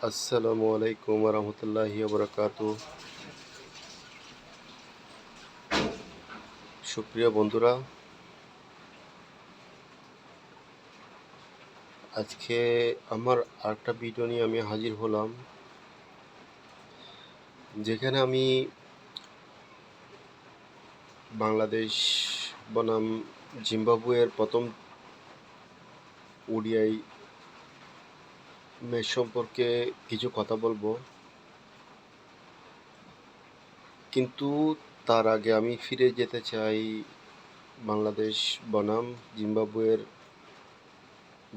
আসসালামু আলাইকুম রহমতুল্লাহি বারাকাতু। সুপ্রিয় বন্ধুরা, আজকে আমার আরেকটা ভিডিও নিয়ে আমি হাজির হলাম, যেখানে আমি বাংলাদেশ বনাম জিম্বাবুয়ের প্রথম ওডিআই ম্যাচ সম্পর্কে কিছু কথা বলবো। কিন্তু তার আগে আমি ফিরে যেতে চাই বাংলাদেশ বনাম জিম্বাবুয়ের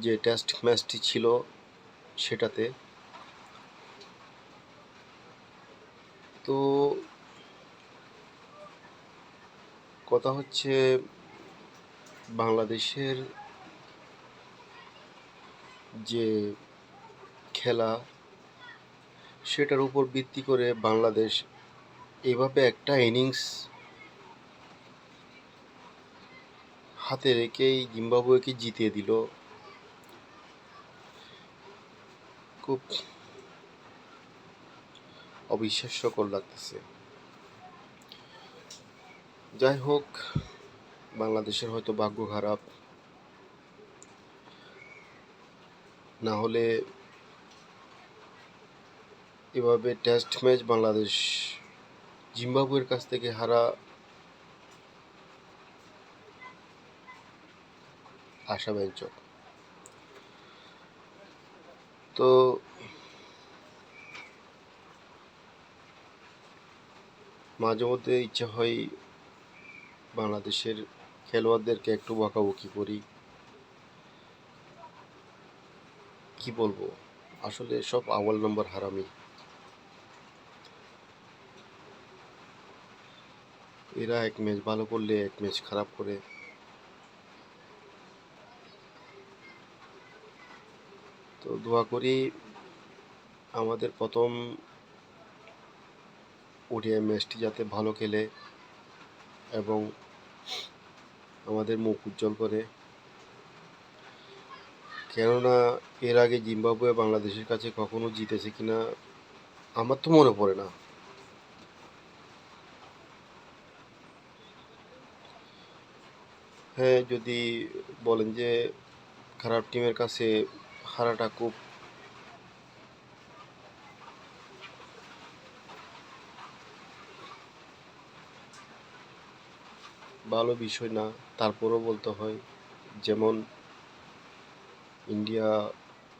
যে টেস্ট ম্যাচটি ছিল সেটাতে। তো কথা হচ্ছে, বাংলাদেশের যে খেলা সেটার উপর ভিত্তি করে বাংলাদেশ এভাবে একটা ইনিংস হাতে রেখেই জিম্বাবুয়েকে জিতিয়ে দিল। খুব অবিশ্বাস্যকর লাগতেছে। যাই হোক, বাংলাদেশের হয়তো ভাগ্য খারাপ, না হলে এভাবে টেস্ট ম্যাচ বাংলাদেশ জিম্বাবুয়ের কাছ থেকে হারা আশাব্যঞ্জক। তো মাঝে মধ্যে ইচ্ছা হয় বাংলাদেশের খেলোয়াড়দেরকে একটু বকাবকি করি। কি বলবো, আসলে সব আউয়াল নম্বর হারামি। এরা এক ম্যাচ ভালো করলে এক ম্যাচ খারাপ করে। তো দোয়া করি আমাদের প্রথম ওডিআই ম্যাচটি যাতে ভালো খেলে এবং আমাদের মুখ উজ্জ্বল করে। কেননা এর আগে জিম্বাবুয়ে বাংলাদেশের কাছে কখনো জিতেছে কিনা আমার তো মনে পড়ে না। হ্যাঁ, যদি বলেন যে খারাপ টিমের কাছে হারাটা খুব ভালো বিষয় না, তারপরও বলতে হয়। যেমন ইন্ডিয়া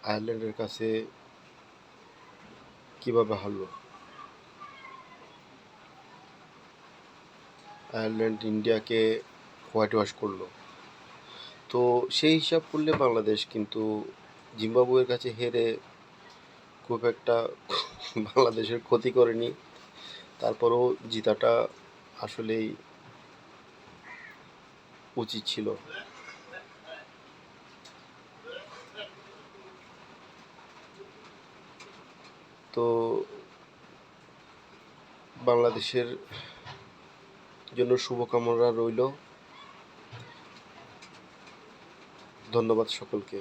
আয়ারল্যান্ডের কাছে কিভাবে হারলো, আয়ারল্যান্ড ইন্ডিয়াকে হোয়াইট ওয়াশ করলো। তো সেই হিসাব করলে বাংলাদেশ কিন্তু জিম্বাবুয়ের কাছে হেরে খুব একটা বাংলাদেশের ক্ষতি করেনি। তারপরেও জিতাটা আসলেই উচিত ছিল। তো বাংলাদেশের জন্য শুভকামনা রইল। ধন্যবাদ সকলকে।